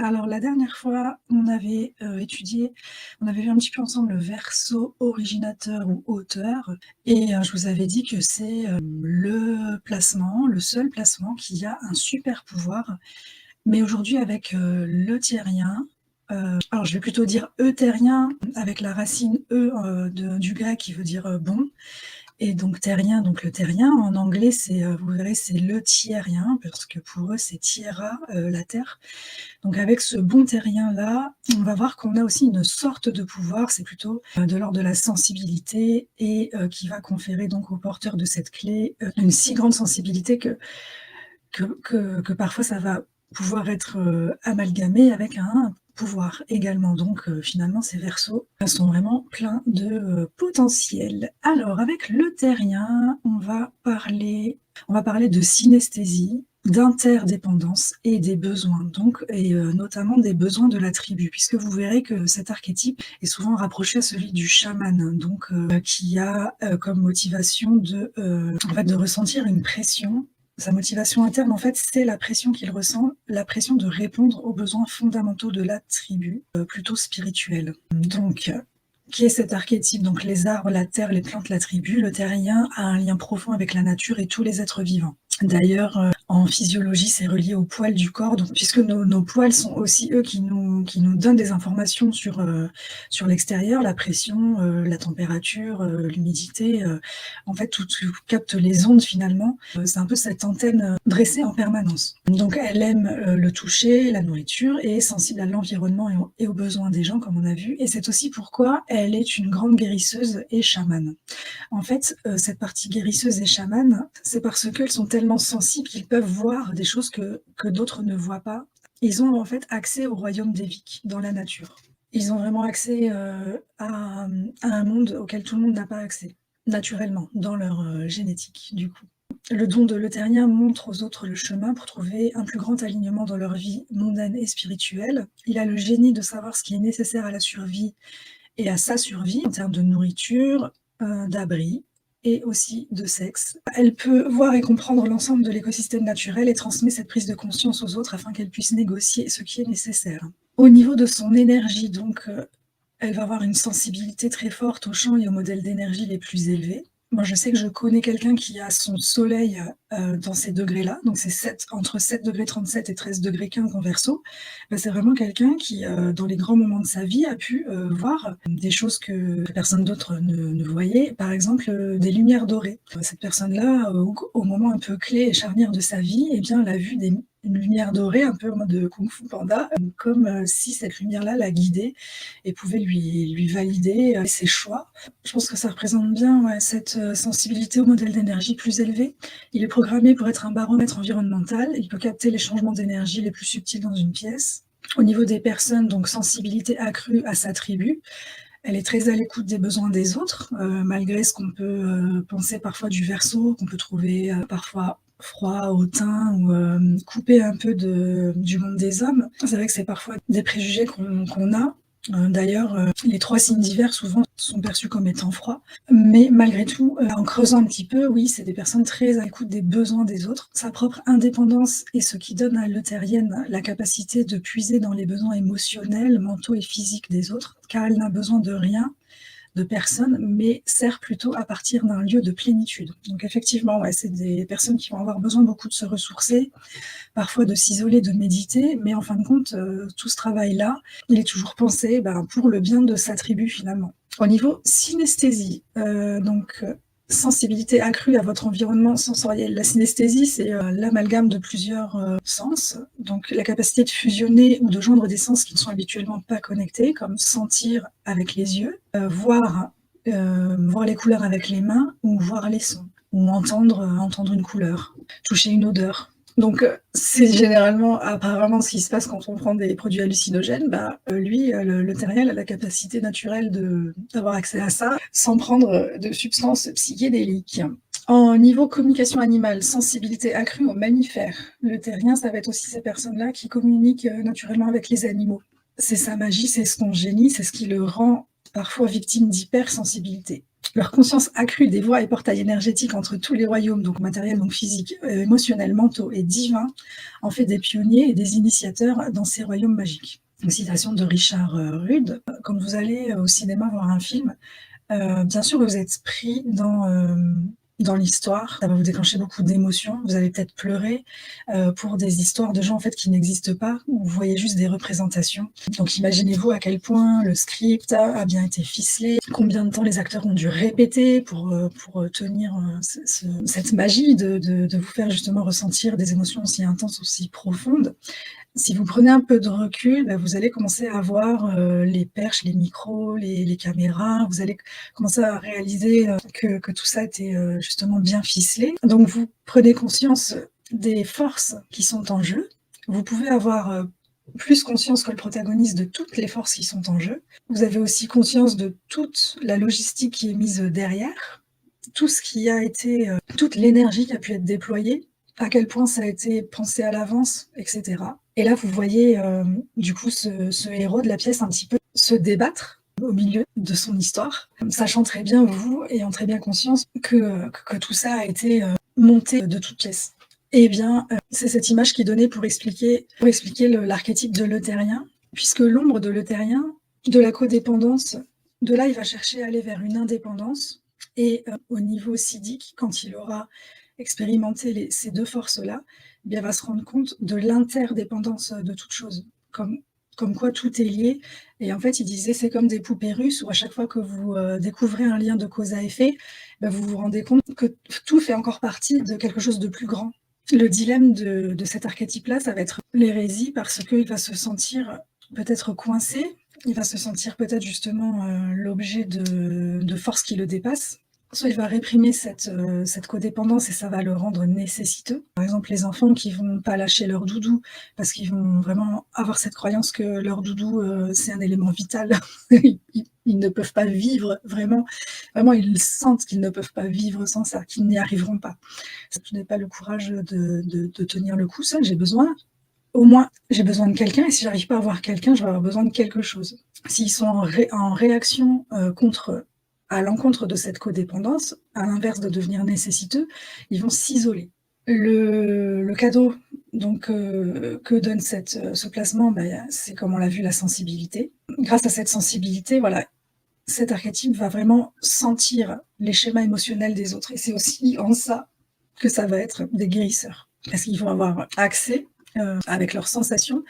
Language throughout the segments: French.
Alors la dernière fois, on avait, étudié on avait vu un petit peu ensemble le Verseau originateur ou auteur et je vous avais dit que c'est, le seul placement qui a un super pouvoir. Mais aujourd'hui avec, le Terrien, alors je vais plutôt dire Euthérien avec la racine E, du grec qui veut dire, bon et donc terrien, donc le terrien en anglais c'est, vous verrez c'est le tiérien parce que pour eux c'est Tierra, la terre. Donc avec ce bon terrien-là, on va voir qu'on a aussi une sorte de pouvoir, c'est plutôt, de l'ordre de la sensibilité et qui va conférer donc au porteur de cette clé, une si grande sensibilité que parfois ça va pouvoir être, amalgamé avec un pouvoir également. Donc finalement ces Verseaux sont vraiment pleins de, potentiel. Alors avec le terrien, on va parler de synesthésie, d'interdépendance et des besoins donc et notamment des besoins de la tribu. Puisque vous verrez que cet archétype est souvent rapproché à celui du chaman, donc qui a, comme motivation en fait de ressentir une pression. Sa motivation interne, en fait, c'est la pression qu'il ressent, la pression de répondre aux besoins fondamentaux de la tribu, plutôt spirituelle. Donc, qui est cet archétype? Donc les arbres, la terre, les plantes, la tribu. Le terrien a un lien profond avec la nature et tous les êtres vivants. D'ailleurs, en physiologie, c'est relié aux poils du corps, donc puisque nos poils sont aussi eux qui nous donnent des informations sur l'extérieur, la pression, la température, l'humidité, en fait tout capte les ondes finalement. C'est un peu cette antenne, dressée en permanence. Donc elle aime, le toucher, la nourriture et est sensible à l'environnement et aux besoins des gens comme on a vu et c'est aussi pourquoi elle est une grande guérisseuse et chamane. En fait, cette partie guérisseuse et chamane, c'est parce qu'elles sont tellement sensibles qu'ils peuvent voir des choses que d'autres ne voient pas. Ils ont en fait accès au royaume dévique, dans la nature. Ils ont vraiment accès, à un monde auquel tout le monde n'a pas accès, naturellement, dans leur, génétique, du coup. Le don de l'Eutérien montre aux autres le chemin pour trouver un plus grand alignement dans leur vie mondaine et spirituelle. Il a le génie de savoir ce qui est nécessaire à la survie et à sa survie en termes de nourriture, d'abri et aussi de sexe. Elle peut voir et comprendre l'ensemble de l'écosystème naturel et transmet cette prise de conscience aux autres afin qu'elles puissent négocier ce qui est nécessaire. Au niveau de son énergie donc, elle va avoir une sensibilité très forte aux champs et aux modèles d'énergie les plus élevés. Moi, je sais que je connais quelqu'un qui a son soleil, dans ces degrés-là, donc c'est entre 7°37 et 13°15 en Verseau. Bah, c'est vraiment quelqu'un qui, dans les grands moments de sa vie, a pu, voir des choses que personne d'autre ne voyait. Par exemple, des lumières dorées. Cette personne-là, au moment un peu clé et charnière de sa vie, eh bien, elle a vu une lumière dorée, un peu en mode Kung Fu Panda, comme, si cette lumière-là la guidait et pouvait lui valider, ses choix. Je pense que ça représente bien, ouais, cette, sensibilité au modèle d'énergie plus élevé. Il est programmé pour être un baromètre environnemental. Il peut capter les changements d'énergie les plus subtils dans une pièce. Au niveau des personnes, donc sensibilité accrue à sa tribu. Elle est très à l'écoute des besoins des autres, malgré ce qu'on peut, penser parfois du Verseau, qu'on peut trouver, parfois froid, hautain ou coupé un peu du monde des hommes. C'est vrai que c'est parfois des préjugés qu'on a. D'ailleurs, les 3 signes d'hiver souvent sont perçus comme étant froids, mais malgré tout, en creusant un petit peu, oui, c'est des personnes très à l'écoute des besoins des autres. Sa propre indépendance est ce qui donne à l'Eutérienne la capacité de puiser dans les besoins émotionnels, mentaux et physiques des autres, car elle n'a besoin de rien, de personne, mais sert plutôt à partir d'un lieu de plénitude. Donc effectivement, ouais, c'est des personnes qui vont avoir besoin beaucoup de se ressourcer, parfois de s'isoler, de méditer, mais en fin de compte, tout ce travail-là, il est toujours pensé, pour le bien de sa tribu finalement. Au niveau synesthésie, donc sensibilité accrue à votre environnement sensoriel. La synesthésie, c'est, l'amalgame de plusieurs, sens, donc la capacité de fusionner ou de joindre des sens qui ne sont habituellement pas connectés, comme sentir avec les yeux, voir les couleurs avec les mains ou voir les sons, ou entendre une couleur, toucher une odeur. Donc, c'est généralement apparemment ce qui se passe quand on prend des produits hallucinogènes. Lui, le Terrien a la capacité naturelle d'avoir accès à ça sans prendre, de substances psychédéliques. En niveau communication animale, sensibilité accrue aux mammifères. Le Terrien, ça va être aussi ces personnes-là qui communiquent, naturellement avec les animaux. C'est sa magie, c'est son génie, c'est ce qui le rend parfois victime d'hypersensibilité. Leur conscience accrue des voies et portails énergétiques entre tous les royaumes, donc matériels, donc physiques, émotionnels, mentaux et divins, en fait des pionniers et des initiateurs dans ces royaumes magiques. Une citation de Richard Rude. Quand vous allez au cinéma voir un film, bien sûr, vous êtes pris dans l'histoire, ça va vous déclencher beaucoup d'émotions, vous allez peut-être pleurer, pour des histoires de gens, en fait, qui n'existent pas, où vous voyez juste des représentations. Donc imaginez-vous à quel point le script a bien été ficelé, combien de temps les acteurs ont dû répéter pour tenir, cette magie de vous faire justement ressentir des émotions aussi intenses, aussi profondes. Si vous prenez un peu de recul, bah, vous allez commencer à voir, les perches, les micros, les caméras. Vous allez commencer à réaliser, que tout ça était, justement bien ficelé. Donc vous prenez conscience des forces qui sont en jeu. Vous pouvez avoir, plus conscience que le protagoniste de toutes les forces qui sont en jeu. Vous avez aussi conscience de toute la logistique qui est mise, derrière, tout ce qui a été, toute l'énergie qui a pu être déployée, à quel point ça a été pensé à l'avance, et cetera. Et là, vous voyez, du coup, ce héros de la pièce un petit peu se débattre au milieu de son histoire, sachant très bien, vous ayant très bien conscience que tout ça a été, monté de toutes pièces. Eh bien, c'est cette image qui est donnée pour expliquer l'archétype de l'Eutérien, puisque l'ombre de l'Eutérien, de la codépendance, de là, il va chercher à aller vers une indépendance et au niveau siddhique, quand il aura expérimenté ces 2 forces-là, eh bien, va se rendre compte de l'interdépendance de toute chose, comme quoi tout est lié. Et en fait, il disait, c'est comme des poupées russes où à chaque fois que vous découvrez un lien de cause à effet, ben, vous vous rendez compte que tout fait encore partie de quelque chose de plus grand. Le dilemme de cet archétype-là, ça va être l'hérésie parce qu'il va se sentir peut-être coincé, il va se sentir peut-être justement l'objet de forces qui le dépassent. Soit il va réprimer cette codépendance et ça va le rendre nécessiteux. Par exemple, les enfants qui vont pas lâcher leur doudou parce qu'ils vont vraiment avoir cette croyance que leur doudou, c'est un élément vital. Ils ne peuvent pas vivre vraiment ils sentent qu'ils ne peuvent pas vivre sans ça, qu'ils n'y arriveront pas. Je n'ai pas le courage de tenir le coup seul, au moins, j'ai besoin de quelqu'un et si j'arrive pas à avoir quelqu'un, je vais avoir besoin de quelque chose. S'ils sont en réaction, à l'encontre de cette codépendance, à l'inverse de devenir nécessiteux, ils vont s'isoler. Le cadeau donc que donne ce placement, bah, c'est comme on l'a vu, la sensibilité. Grâce à cette sensibilité, voilà, cet archétype va vraiment sentir les schémas émotionnels des autres et c'est aussi en ça que ça va être des guérisseurs. Parce qu'ils vont avoir accès, avec leurs sensations,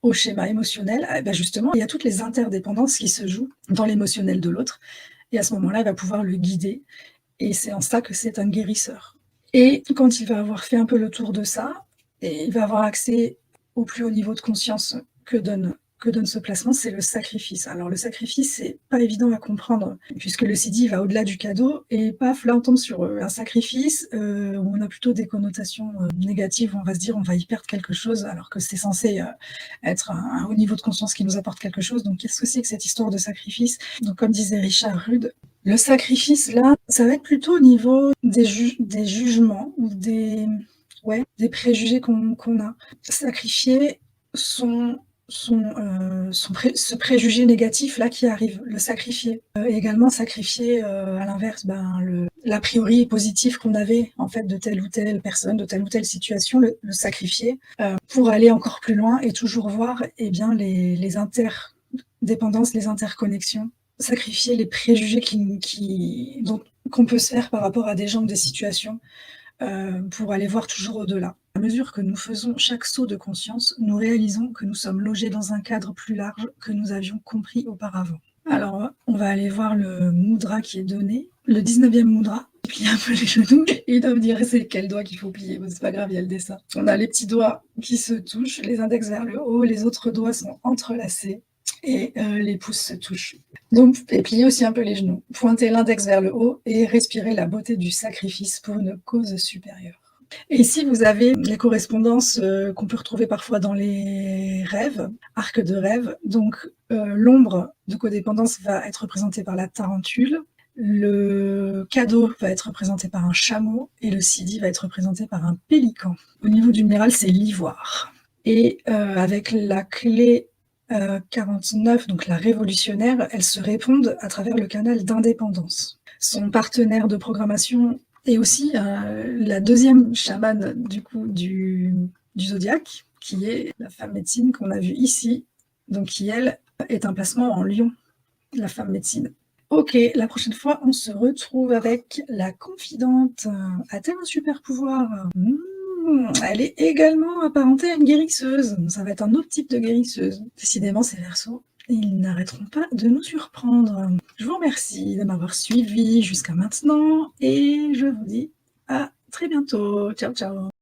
au schéma émotionnel. Ah, bah, justement, il y a toutes les interdépendances qui se jouent dans l'émotionnel de l'autre et à ce moment-là, il va pouvoir le guider et c'est en ça que c'est un guérisseur. Et quand il va avoir fait un peu le tour de ça et il va avoir accès au plus haut niveau de conscience que donne ce placement, c'est le sacrifice. Alors le sacrifice, c'est pas évident à comprendre puisque le siddhi va au-delà du cadeau et paf, là on tombe sur, un sacrifice, où on a plutôt des connotations, négatives, où on va se dire: «On va y perdre quelque chose», alors que c'est censé, être un haut niveau de conscience qui nous apporte quelque chose. Donc qu'est-ce que c'est que cette histoire de sacrifice? Donc comme disait Richard Rude, le sacrifice là, ça va être plutôt au niveau des jugements ou des préjugés qu'on a. Sacrifier son ce préjugé négatif là qui arrive, le sacrifier. Et également sacrifier, à l'inverse, ben, l'a priori positif qu'on avait en fait de telle ou telle personne, de telle ou telle situation, le sacrifier, pour aller encore plus loin et toujours voir, eh bien les interdépendances, les interconnexions. Sacrifier les préjugés qu'on peut se faire par rapport à des gens ou des situations, pour aller voir toujours au-delà. À mesure que nous faisons chaque saut de conscience, nous réalisons que nous sommes logés dans un cadre plus large que nous avions compris auparavant. Alors, on va aller voir le mudra qui est donné. Le 19e mudra, plie un peu les genoux et ils doivent dire c'est quel doigt qu'il faut plier. Bon, c'est pas grave, il y a le dessin. On a les petits doigts qui se touchent, les index vers le haut, les autres doigts sont entrelacés et les pouces se touchent. Donc, et pliez aussi un peu les genoux. Pointez l'index vers le haut et respirez la beauté du sacrifice pour une cause supérieure. Et ici, vous avez les correspondances qu'on peut retrouver parfois dans les rêves, arcs de rêve. Donc, l'ombre de codépendance va être représentée par la tarentule, le cadeau va être représenté par un chameau et le siddhi va être représenté par un pélican. Au niveau du minéral, c'est l'ivoire. Et avec la clé 49, donc la révolutionnaire, elles se répondent à travers le canal d'indépendance. son partenaire de programmation et aussi la deuxième chamane du coup du zodiaque, qui est la femme médecine qu'on a vue ici, donc qui elle est un placement en Lion, la femme médecine. Ok, la prochaine fois on se retrouve avec la confidente. A-t-elle un super pouvoir? Elle est également apparentée à une guérisseuse. Ça va être un autre type de guérisseuse. Décidément, ces Verseaux, ils n'arrêteront pas de nous surprendre. Je vous remercie de m'avoir suivi jusqu'à maintenant et je vous dis à très bientôt. Ciao, ciao.